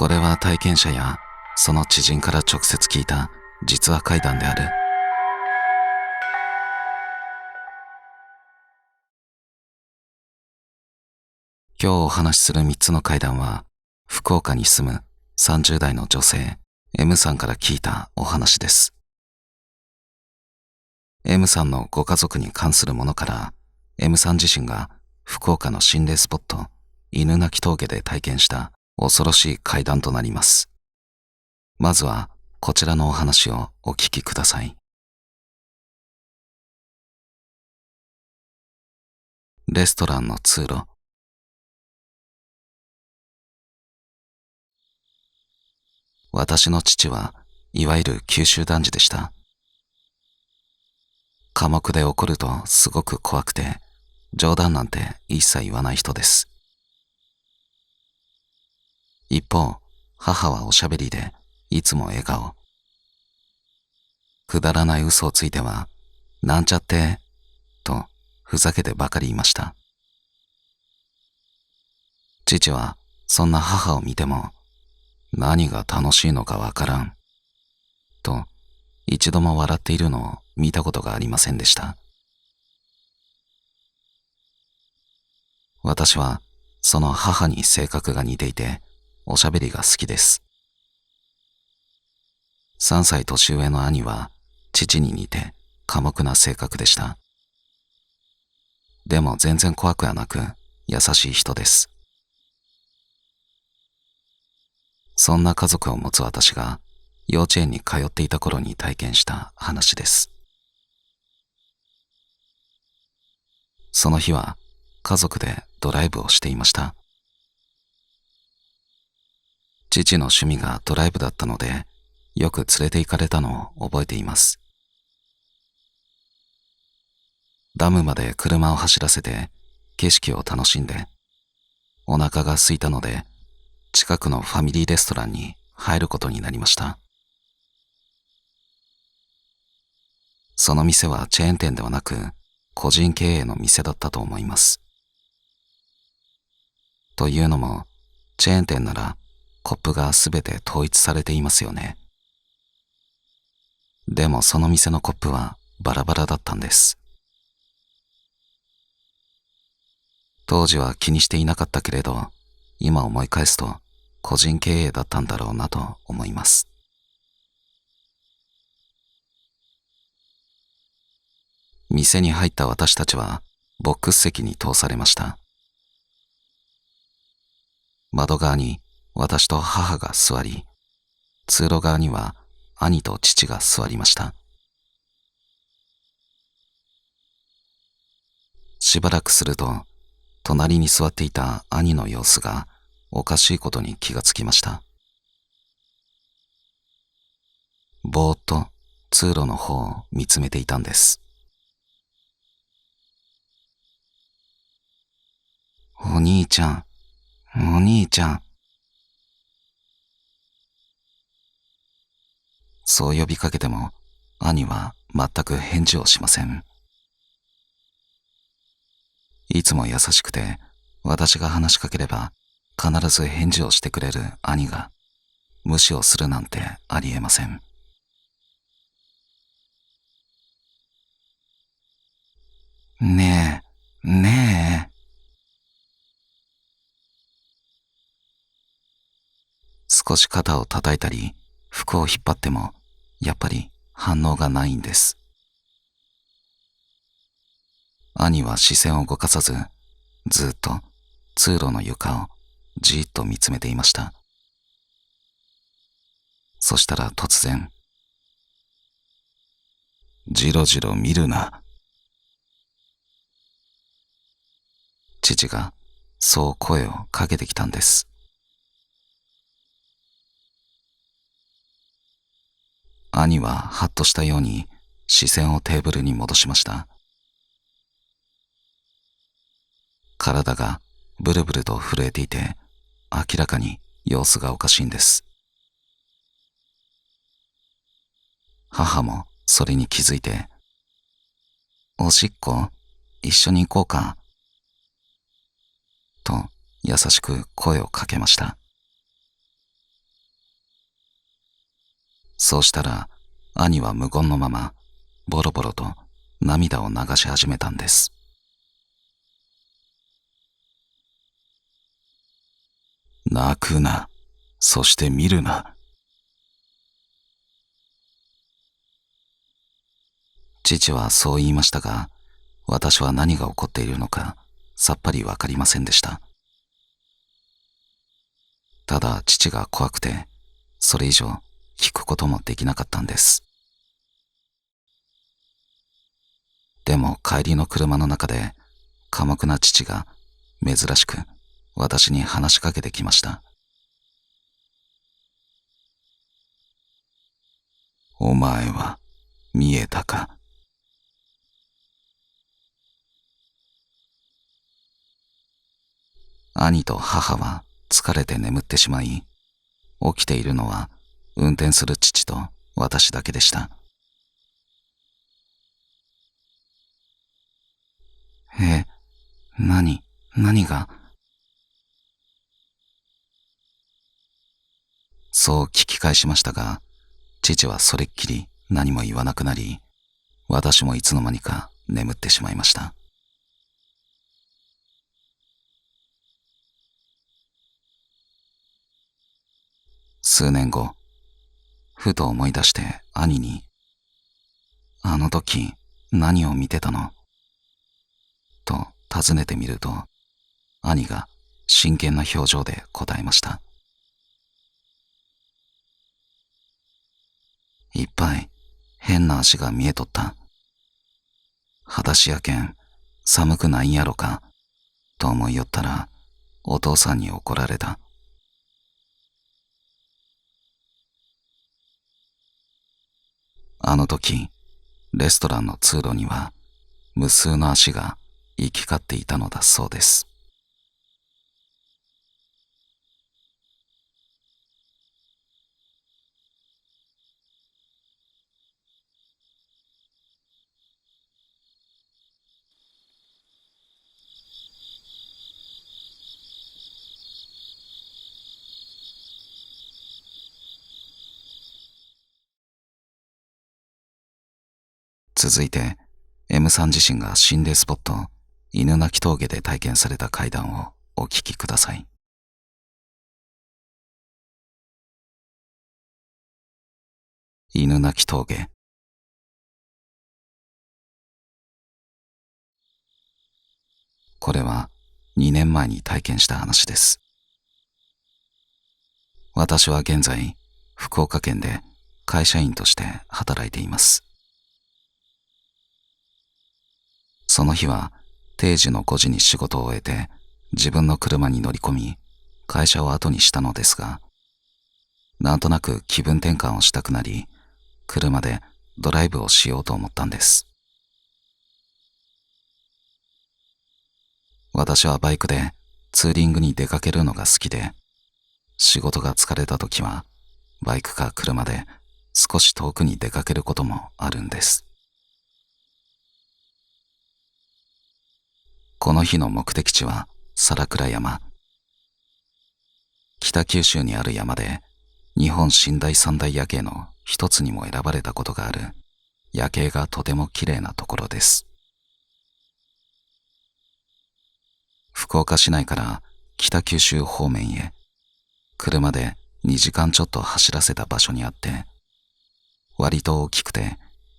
これは体験者やその知人から直接聞いた実話怪談である。今日お話しする3つの怪談は、福岡に住む30代の女性 M さんから聞いたお話です。M さんのご家族に関するものから、M さん自身が福岡の心霊スポット犬鳴峠で体験した恐ろしい怪談となります。まずはこちらのお話をお聞きください。レストランの通路。私の父はいわゆる九州男児でした。寡黙で怒るとすごく怖くて、冗談なんて一切言わない人です。一方、母はおしゃべりでいつも笑顔。くだらない嘘をついては、なんちゃって、とふざけてばかりいました。父はそんな母を見ても、何が楽しいのかわからん、と一度も笑っているのを見たことがありませんでした。私はその母に性格が似ていて、おしゃべりが好きです。3歳年上の兄は父に似て寡黙な性格でした。でも全然怖くはなく優しい人です。そんな家族を持つ私が幼稚園に通っていた頃に体験した話です。その日は家族でドライブをしていました。父の趣味がドライブだったので、よく連れて行かれたのを覚えています。ダムまで車を走らせて景色を楽しんで、お腹が空いたので近くのファミリーレストランに入ることになりました。その店はチェーン店ではなく個人経営の店だったと思います。というのも、チェーン店ならコップがすべて統一されていますよね。でもその店のコップはバラバラだったんです。当時は気にしていなかったけれど、今思い返すと個人経営だったんだろうなと思います。店に入った私たちはボックス席に通されました。窓側に私と母が座り、通路側には兄と父が座りました。しばらくすると、隣に座っていた兄の様子がおかしいことに気がつきました。ぼーっと通路の方を見つめていたんです。お兄ちゃん、お兄ちゃん。そう呼びかけても、兄は全く返事をしません。いつも優しくて、私が話しかければ必ず返事をしてくれる兄が、無視をするなんてありえません。ねえ、ねえ。少し肩を叩いたり、服を引っ張っても、やっぱり反応がないんです。兄は視線を動かさず、ずっと通路の床をじーっと見つめていました。そしたら突然、じろじろ見るな。父がそう声をかけてきたんです。兄はハッとしたように視線をテーブルに戻しました。体がブルブルと震えていて、明らかに様子がおかしいんです。母もそれに気づいて、おしっこ一緒に行こうか、と優しく声をかけました。そうしたら兄は無言のままボロボロと涙を流し始めたんです。泣くな。そして見るな。父はそう言いましたが、私は何が起こっているのかさっぱりわかりませんでした。ただ父が怖くて、それ以上聞くこともできなかったんです。でも帰りの車の中で寡黙な父が珍しく私に話しかけてきました。お前は見えたか。兄と母は疲れて眠ってしまい、起きているのは運転する父と私だけでした。え、何が。そう聞き返しましたが、父はそれっきり何も言わなくなり、私もいつの間にか眠ってしまいました。数年後、ふと思い出して兄に、あの時何を見てたのと尋ねてみると、兄が真剣な表情で答えました。いっぱい変な足が見えとった。裸足やけん寒くないんやろかと思いよったら、お父さんに怒られた。あの時レストランの通路には無数の足が行き交っていたのだそうです。続いて M さん自身が心霊スポット犬鳴峠で体験された怪談をお聞きください。犬鳴峠。これは2年前に体験した話です。私は現在福岡県で会社員として働いています。その日は定時の5時に仕事を終えて自分の車に乗り込み会社を後にしたのですが、なんとなく気分転換をしたくなり、車でドライブをしようと思ったんです。私はバイクでツーリングに出かけるのが好きで、仕事が疲れた時はバイクか車で少し遠くに出かけることもあるんです。この日の目的地は皿倉山。北九州にある山で日本寝台三大夜景の一つにも選ばれたことがある夜景がとても綺麗なところです。福岡市内から北九州方面へ車で2時間ちょっと走らせた場所にあって、割と大きくて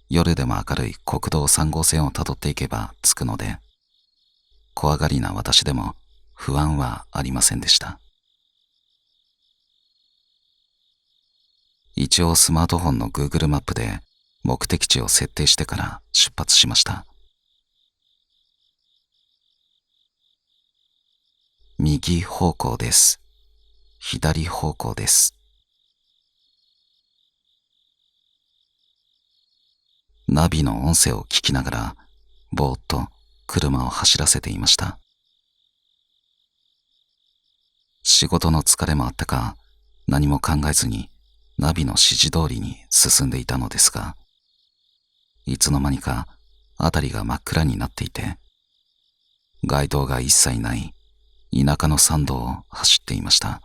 夜でも明るい国道3号線をたどっていけば着くので、怖がりな私でも不安はありませんでした。一応スマートフォンの Google マップで目的地を設定してから出発しました。右方向です。左方向です。ナビの音声を聞きながらぼーっと車を走らせていました。仕事の疲れもあったか、何も考えずにナビの指示通りに進んでいたのですが、いつの間にか辺りが真っ暗になっていて、街灯が一切ない田舎の山道を走っていました。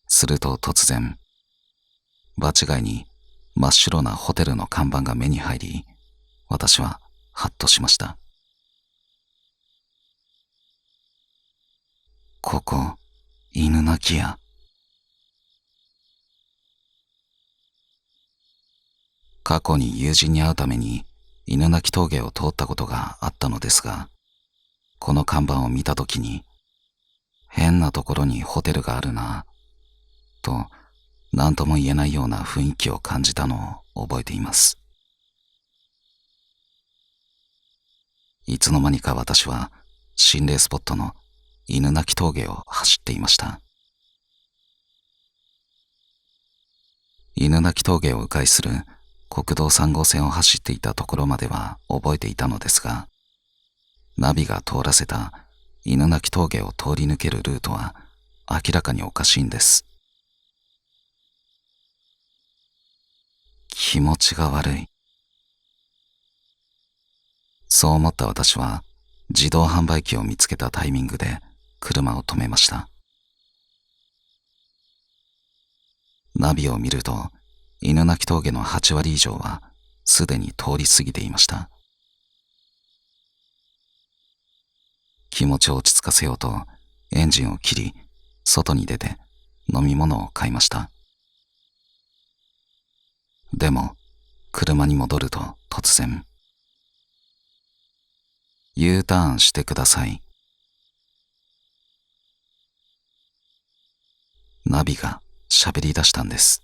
すると突然、場違いに真っ白なホテルの看板が目に入り、私はハッとしました。ここ、犬鳴屋。過去に友人に会うために犬鳴峠を通ったことがあったのですが、この看板を見たときに、変なところにホテルがあるなぁ、と何とも言えないような雰囲気を感じたのを覚えています。いつの間にか私は心霊スポットの犬鳴峠を走っていました。犬鳴峠を迂回する国道3号線を走っていたところまでは覚えていたのですが、ナビが通らせた犬鳴峠を通り抜けるルートは明らかにおかしいんです。気持ちが悪い。そう思った私は自動販売機を見つけたタイミングで車を止めました。ナビを見ると犬鳴峠の8割以上はすでに通り過ぎていました。気持ちを落ち着かせようとエンジンを切り、外に出て飲み物を買いました。でも車に戻ると突然、U ターンしてください。ナビが喋り出したんです。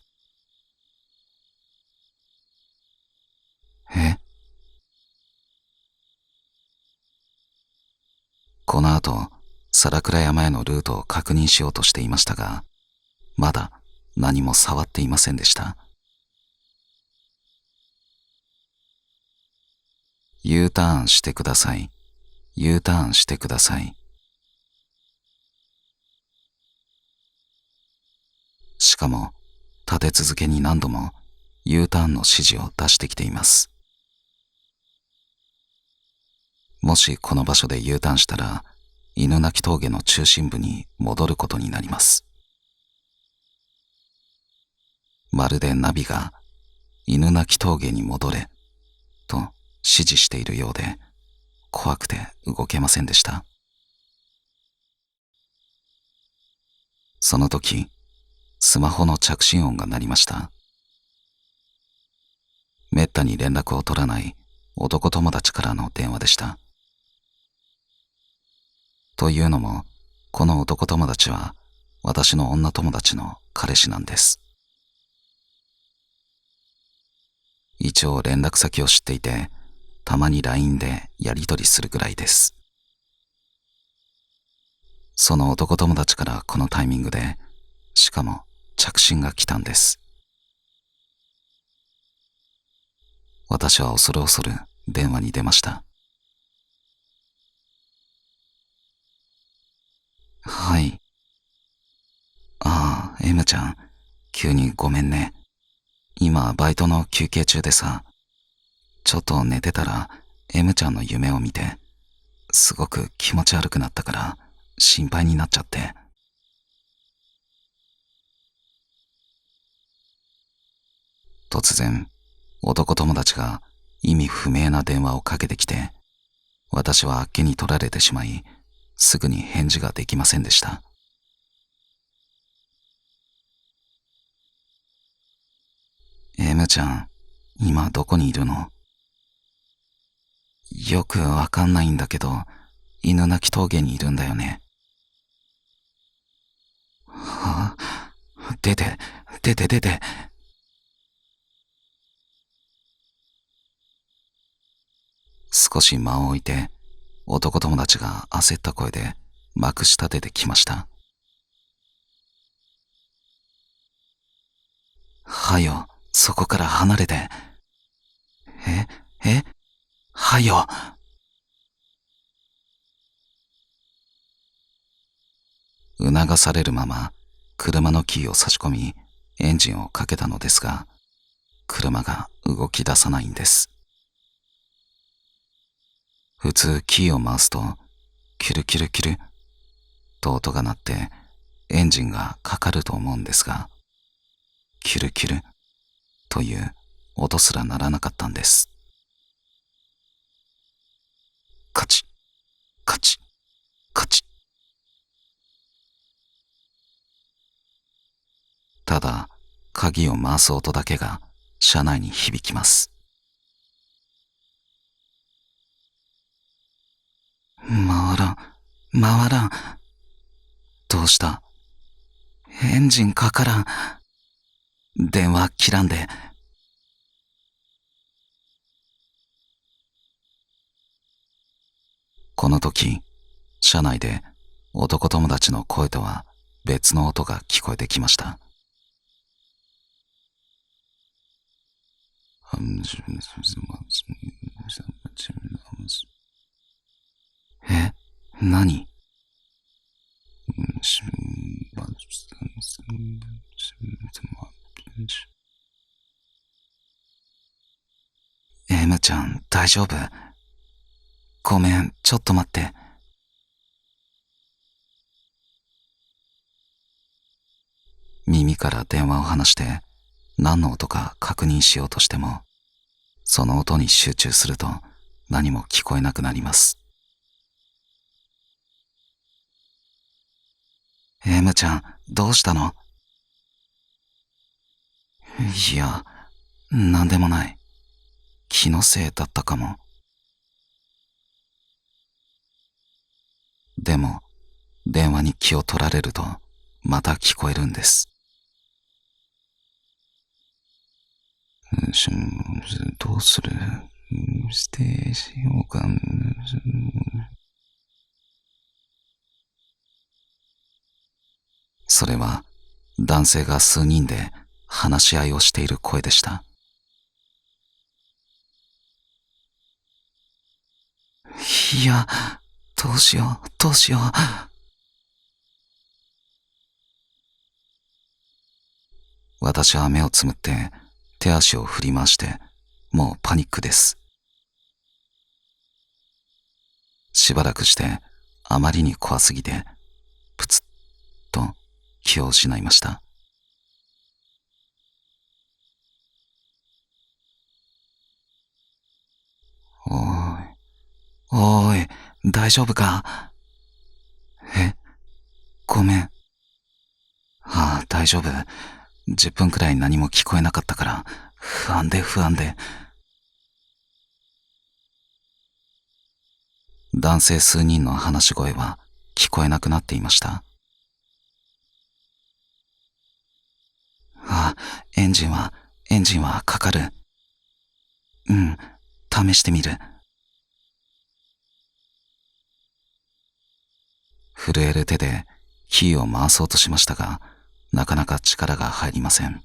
え？この後、皿倉山へのルートを確認しようとしていましたが、まだ何も触っていませんでした。U ターンしてください。U ターンしてください。しかも、立て続けに何度も U ターンの指示を出してきています。もしこの場所で U ターンしたら、犬鳴峠の中心部に戻ることになります。まるでナビが犬鳴峠に戻れと指示しているようで、怖くて動けませんでした。その時、スマホの着信音が鳴りました。めったに連絡を取らない男友達からの電話でした。というのも、この男友達は私の女友達の彼氏なんです。一応連絡先を知っていて、たまに LINE でやり取りするぐらいです。その男友達からこのタイミングで、しかも着信が来たんです。私は恐る恐る電話に出ました。はい。ああ、M ちゃん、急にごめんね。今バイトの休憩中でさ、ちょっと寝てたら M ちゃんの夢を見て、すごく気持ち悪くなったから心配になっちゃって。突然、男友達が意味不明な電話をかけてきて、私はあっけに取られてしまい、すぐに返事ができませんでした。M ちゃん、今どこにいるの？よくわかんないんだけど、犬鳴峠にいるんだよね。はあ、出て。少し間を置いて、男友達が焦った声でまくし立ててきました。はよ、そこから離れて。はよ。促されるまま車のキーを差し込みエンジンをかけたのですが、車が動き出さないんです。普通キーを回すとキュルキュルキュルと音が鳴ってエンジンがかかると思うんですが、キュルキュルという音すら鳴らなかったんです。カチッ、カチッ、カチッ。ただ、鍵を回す音だけが車内に響きます。回らん、回らん。どうした？エンジンかからん。電話切らんで。この時、車内で男友達の声とは別の音が聞こえてきました。え、何？M ちゃん、大丈夫？ごめん、ちょっと待って。耳から電話を離して何の音か確認しようとしても、その音に集中すると何も聞こえなくなります。M ちゃん、どうしたの？いや、なんでもない。気のせいだったかも。でも、電話に気を取られると、また聞こえるんです。どうする？ステージをかん。それは、男性が数人で話し合いをしている声でした。いや、どうしよう、どうしよう。私は目をつむって手足を振り回して、もうパニックです。しばらくしてあまりに怖すぎて、プツッと気を失いました。おーい、おーい、大丈夫か？え、ごめん。ああ、大丈夫。10分くらい何も聞こえなかったから、不安で不安で。男性数人の話し声は聞こえなくなっていました。あ、エンジンはかかる。うん、試してみる。震える手でキーを回そうとしましたが、なかなか力が入りません。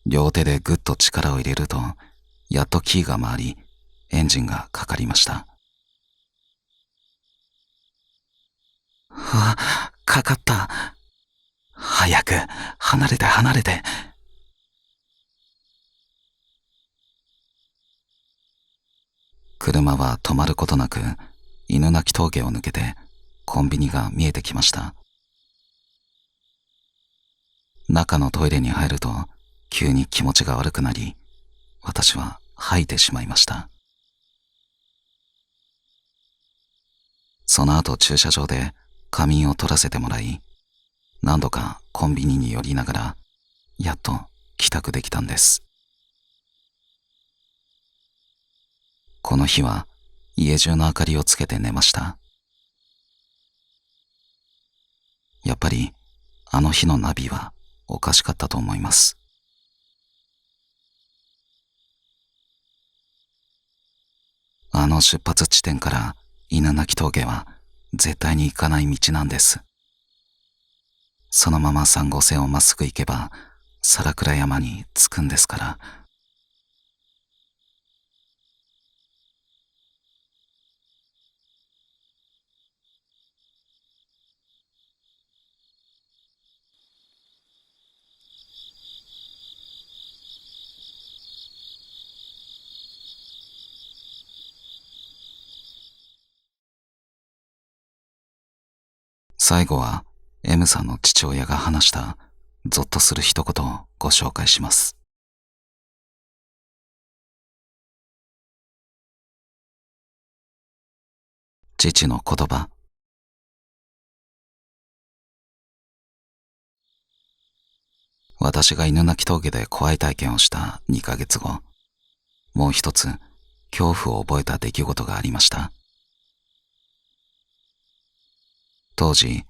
両手でぐっと力を入れると、やっとキーが回り、エンジンがかかりました。あ、かかった。早く、離れて離れて。車は止まることなく、犬鳴峠を抜けて、コンビニが見えてきました。中のトイレに入ると、急に気持ちが悪くなり、私は吐いてしまいました。その後駐車場で仮眠を取らせてもらい、何度かコンビニに寄りながら、やっと帰宅できたんです。この日は家中の明かりをつけて寝ました。やっぱりあの日のナビはおかしかったと思います。あの出発地点から犬鳴峠は絶対に行かない道なんです。そのまま3号線をまっすぐ行けば皿倉山に着くんですから。最後は M さんの父親が話したゾッとする一言をご紹介します。父の言葉。私が犬鳴峠で怖い体験をした2ヶ月後、もう一つ恐怖を覚えた出来事がありました。当時、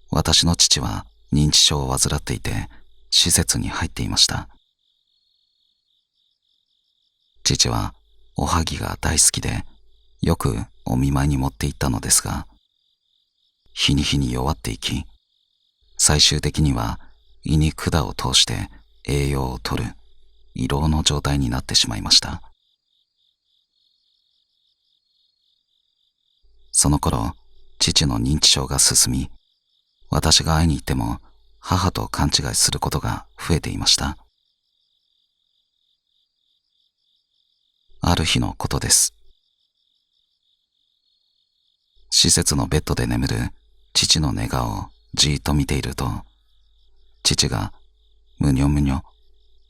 私の父は認知症を患っていて、施設に入っていました。父はおはぎが大好きで、よくお見舞いに持って行ったのですが、日に日に弱っていき、最終的には胃に管を通して栄養を取る胃ろうの状態になってしまいました。その頃、父の認知症が進み、私が会いに行っても母と勘違いすることが増えていました。ある日のことです。施設のベッドで眠る父の寝顔をじーっと見ていると、父がむにょむにょ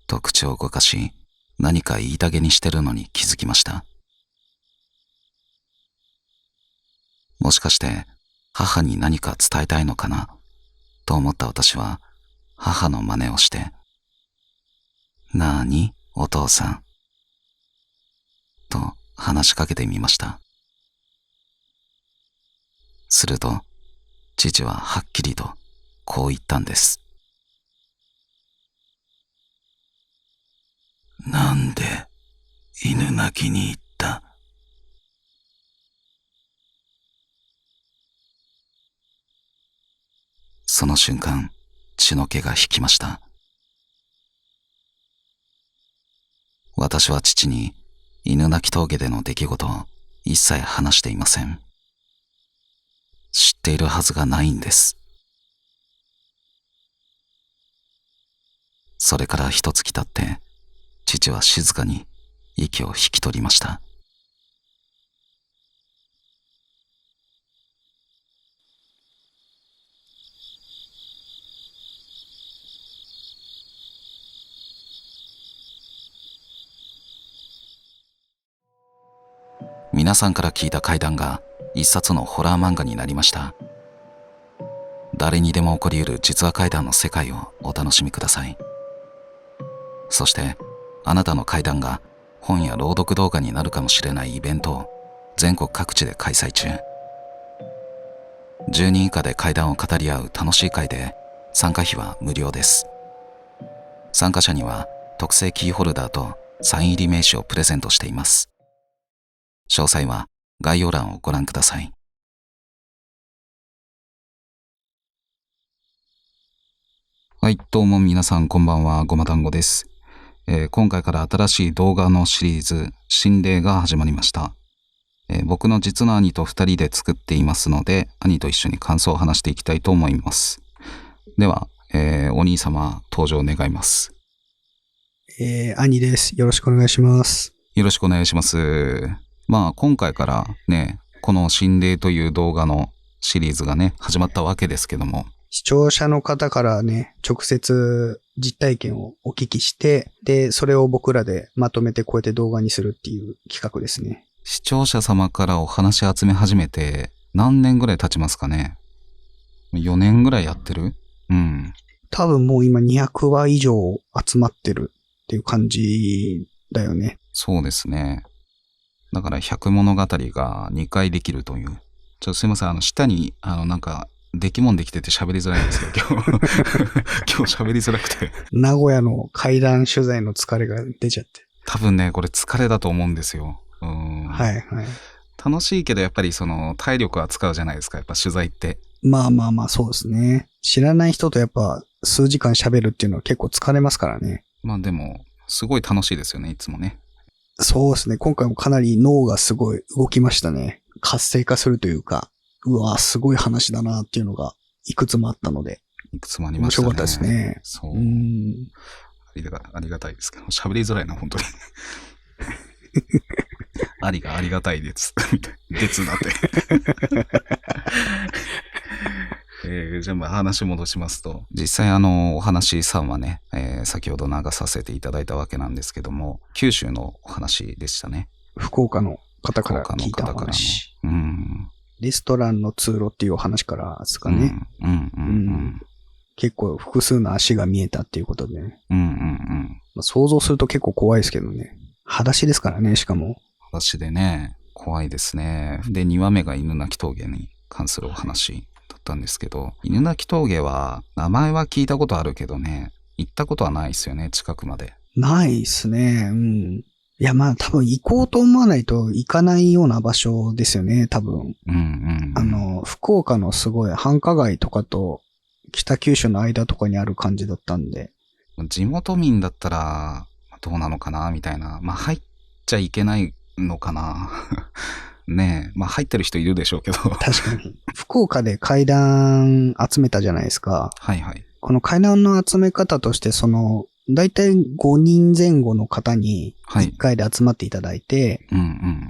と口を動かし、何か言いたげにしてるのに気づきました。もしかして母に何か伝えたいのかなと思った私は母の真似をして、なーにお父さんと話しかけてみました。すると父ははっきりとこう言ったんです。なんで犬鳴きに行った？その瞬間、血の気が引きました。私は父に犬鳴峠での出来事を一切話していません。知っているはずがないんです。それから一月経って、父は静かに息を引き取りました。皆さんから聞いた怪談が一冊のホラー漫画になりました。誰にでも起こり得る実話怪談の世界をお楽しみください。そしてあなたの怪談が本や朗読動画になるかもしれないイベントを全国各地で開催中。10人以下で怪談を語り合う楽しい会で、参加費は無料です。参加者には特製キーホルダーとサイン入り名刺をプレゼントしています。詳細は概要欄をご覧ください。はい、どうも皆さんこんばんは、ごま団子です。今回から新しい動画のシリーズ、心霊が始まりました。僕の実の兄と2人で作っていますので、兄と一緒に感想を話していきたいと思います。では、お兄様登場願います。兄です。よろしくお願いします。よろしくお願いします。まあ今回からね、この心霊という動画のシリーズがね、始まったわけですけども。視聴者の方からね、直接実体験をお聞きして、で、それを僕らでまとめてこうやって動画にするっていう企画ですね。視聴者様からお話集め始めて何年ぐらい経ちますかね。4年ぐらいやってる？うん。多分もう今200話以上集まってるっていう感じだよね。そうですね。だから100物語が2回できるという。すいません、下になんか出来物できてて喋りづらいんですけど、今日喋りづらくて。名古屋の怪談取材の疲れが出ちゃって。多分ね、これ疲れだと思うんですよ。はいはい。楽しいけどやっぱりその体力は使うじゃないですか、やっぱ取材って。まあそうですね。知らない人とやっぱ数時間喋るっていうのは結構疲れますからね。まあでも、すごい楽しいですよね、いつもね。そうですね。今回もかなり脳がすごい動きましたね。活性化するというか、うわ、すごい話だなっていうのがいくつもあったので。いくつもありましたね。面白かったですね。そう。ありがたいですけど、喋りづらいな、本当に。ありがたいです。ですだって。じゃあまあ話戻しますと、実際お話3はね、先ほど流させていただいたわけなんですけども、九州のお話でしたね。福岡の方から福岡の聞いたお方からの。話。うん。レストランの通路っていうお話からですかね。結構複数の足が見えたっていうことでね。まあ、想像すると結構怖いですけどね。裸足ですからね、しかも。裸足でね、怖いですね。で、2話目が犬鳴峠に関するお話だったんですけど、犬鳴峠は、名前は聞いたことあるけどね、行ったことはないですよね、近くまで。ないっすね。いや、まあ多分行こうと思わないと行かないような場所ですよね、多分。福岡のすごい繁華街とかと北九州の間とかにある感じだったんで。地元民だったらどうなのかなみたいな。まあ入っちゃいけないのかなねえ。まあ入ってる人いるでしょうけど。確かに。福岡で階段集めたじゃないですか。はいはい。この階段の集め方としてだいたい5人前後の方に1回で集まっていただいて、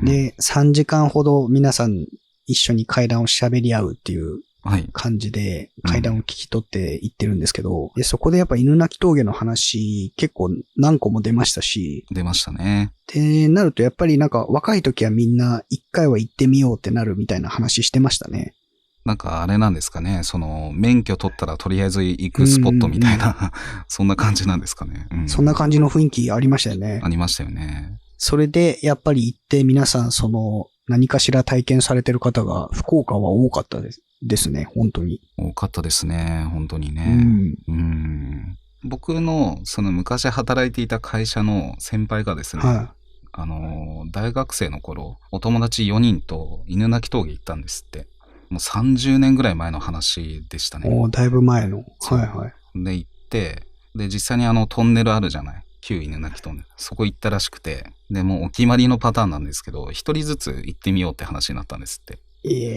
で、3時間ほど皆さん一緒に階段を喋り合うっていう感じで階段を聞き取っていってるんですけど、でそこでやっぱ犬鳴峠の話結構何個も出ましたし。出ましたね。ってなるとやっぱりなんか若い時はみんな1回は行ってみようってなるみたいな話してましたね。なんかあれなんですかね、免許取ったらとりあえず行くスポットみたいな、そんな感じなんですかね。そんな感じの雰囲気ありましたよね。ありましたよね。それでやっぱり行って皆さん何かしら体験されてる方が福岡は多かったですね、本当に。多かったですね、本当にね。僕の昔働いていた会社の先輩がですね、大学生の頃、お友達4人と犬鳴峠行ったんですって。もう30年ぐらい前の話でしたね。だいぶ前の。はいはい。で、行って、で、実際にトンネルあるじゃない。旧犬鳴トンネル。そこ行ったらしくて、で、もうお決まりのパターンなんですけど、一人ずつ行ってみようって話になったんですって。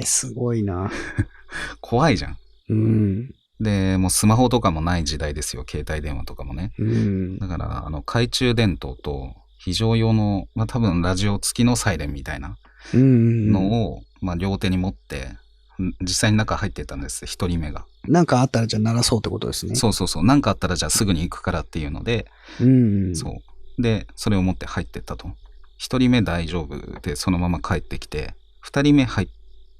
すごいな。怖いじゃん。で、もうスマホとかもない時代ですよ。携帯電話とかもね。だから、懐中電灯と非常用の、まあ多分ラジオ付きのサイレンみたいなのを、まあ両手に持って、実際に中入ってたんです、一人目が。なんかあったらじゃあ鳴らそうってことですね。そう。なんかあったらじゃあすぐに行くからっていうので、そう。で、それを持って入ってったと。一人目大丈夫で、そのまま帰ってきて、二人目入っ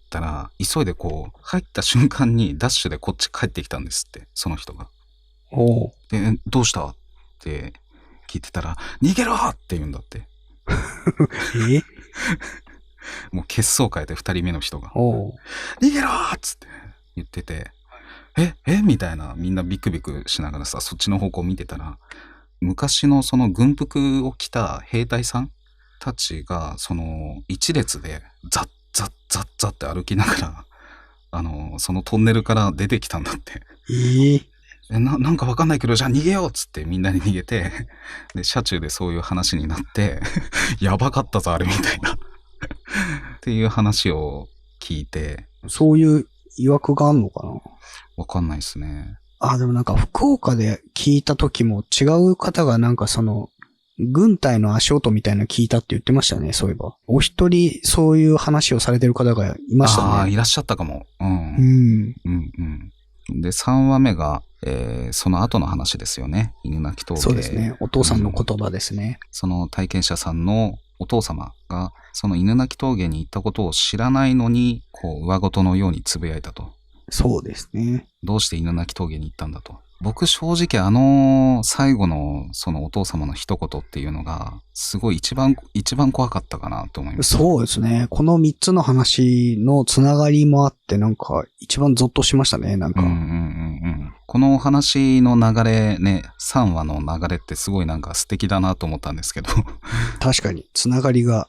たら、急いで入った瞬間にダッシュでこっち帰ってきたんですって、その人が。で、どうしたって聞いてたら、逃げろって言うんだって。もう血相変えて2人目の人が逃げろーっつって言ってて、みたいな、みんなビクビクしながらさ、そっちの方向見てたら、昔の軍服を着た兵隊さんたちが一列でザッザッザッザッって歩きながらそのトンネルから出てきたんだって。なんかわかんないけど、じゃあ逃げようっつってみんなに逃げて、で車中でそういう話になってやばかったぞあれみたいなっていう話を聞いて。そういう曰くがあんのかな？わかんないですね。でもなんか福岡で聞いた時も違う方がなんか軍隊の足音みたいなの聞いたって言ってましたね、そういえば。お一人そういう話をされてる方がいましたね。いらっしゃったかも。で、3話目が、その後の話ですよね。犬鳴峠。そうですね。お父さんの言葉ですね。その体験者さんのお父様が、その犬鳴峠に行ったことを知らないのに、上事のようにつぶやいたと。そうですね。どうして犬鳴峠に行ったんだと。僕正直最後のそのお父様の一言っていうのがすごい一番怖かったかなと思います。そうですね。この3つの話のつながりもあってなんか一番ゾッとしましたね。なんか。このお話の流れね、3話の流れってすごいなんか素敵だなと思ったんですけど。確かにつながりが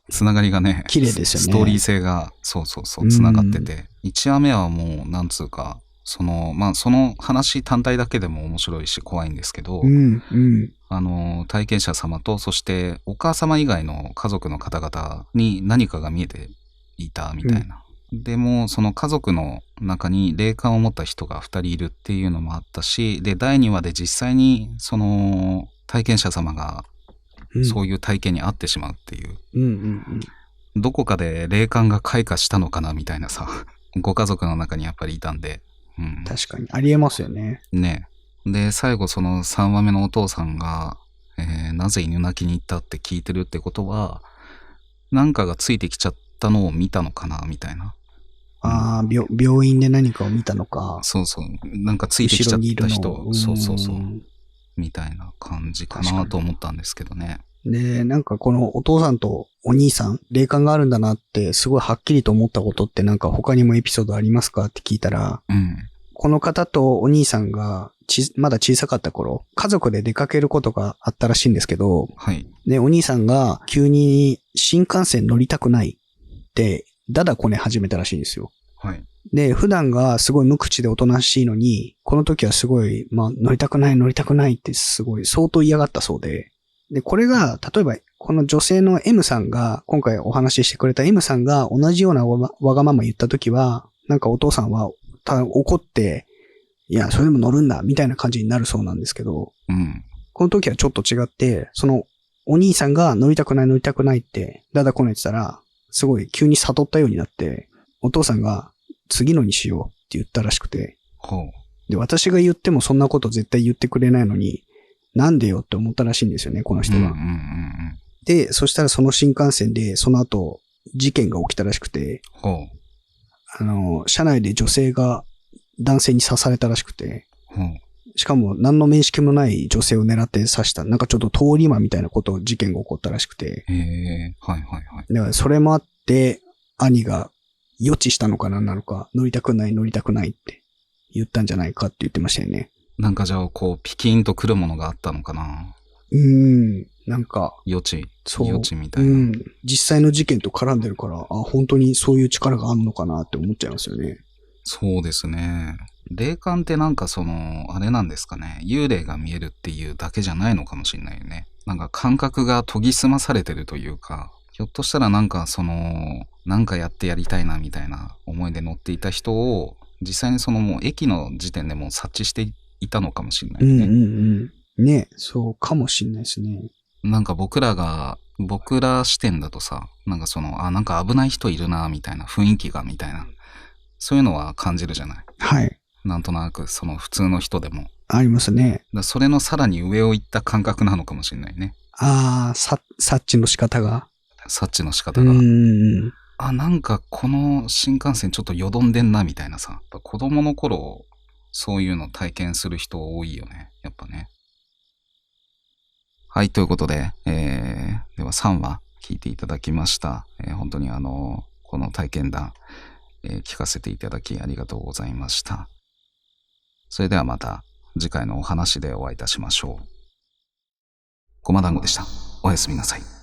ね、綺麗ですよね。ストーリー性がそうつながってて、1話目はもうなんつうか。その話単体だけでも面白いし怖いんですけど、体験者様とそしてお母様以外の家族の方々に何かが見えていたみたいな。でもその家族の中に霊感を持った人が2人いるっていうのもあったし、で第2話で実際にその体験者様がそういう体験に遭ってしまうっていう、どこかで霊感が開花したのかなみたいなさ、ご家族の中にやっぱりいたんで。うん。確かに。ありえますよね。ね。で、最後その3話目のお父さんが、なぜ犬鳴きに行ったって聞いてるってことは、なんかがついてきちゃったのを見たのかな、みたいな。ああ、病院で何かを見たのか。そうそう。なんかついてきちゃった人、そうそうそう。みたいな感じかなと思ったんですけどね。で、なんかこのお父さんとお兄さん、霊感があるんだなってすごいはっきりと思ったことってなんか他にもエピソードありますかって聞いたら、うん、この方とお兄さんがまだ小さかった頃、家族で出かけることがあったらしいんですけど、はい。で、お兄さんが急に新幹線乗りたくないって、だだこね始めたらしいんですよ。はい。で、普段がすごい無口でおとなしいのに、この時はすごい、乗りたくないってすごい相当嫌がったそうで、で、これが、例えば、この女性の M さんが、今回お話ししてくれた M さんが同じようなわがまま言った時は、なんかお父さんは怒って、いや、それでも乗るんだ、みたいな感じになるそうなんですけど、うん、この時はちょっと違って、その、お兄さんが乗りたくないって、だだこねてたら、すごい急に悟ったようになって、お父さんが、次のにしようって言ったらしくて、で、私が言ってもそんなこと絶対言ってくれないのに、なんでよって思ったらしいんですよね、この人が。で、そしたらその新幹線で、その後、事件が起きたらしくて、車内で女性が男性に刺されたらしくて、しかも何の面識もない女性を狙って刺した、なんかちょっと通り魔みたいな事件が起こったらしくて、だからそれもあって、兄が予知したのかなんなのか、乗りたくないって言ったんじゃないかって言ってましたよね。なんかじゃあ、こう、ピキンと来るものがあったのかな。なんか。予知みたいな。実際の事件と絡んでるから、本当にそういう力があるのかなって思っちゃいますよね。そうですね。霊感ってなんかあれなんですかね。幽霊が見えるっていうだけじゃないのかもしれないよね。なんか感覚が研ぎ澄まされてるというか、ひょっとしたらなんかなんかやってやりたいなみたいな思いで乗っていた人を、実際にもう駅の時点でもう察知していたのかもしれないね。ね、そうかもしれないですね。なんか僕ら視点だとさ、なんかなんか危ない人いるな、みたいな雰囲気が、みたいな。そういうのは感じるじゃない。はい。なんとなく、普通の人でも。ありますね。それのさらに上を行った感覚なのかもしれないね。察知の仕方が。なんかこの新幹線ちょっとよどんでんな、みたいなさ。子供の頃、そういうの体験する人多いよね。やっぱね。はい、ということで、では3話聞いていただきました。本当にこの体験談、聞かせていただきありがとうございました。それではまた次回のお話でお会いいたしましょう。ごま団子でした。おやすみなさい。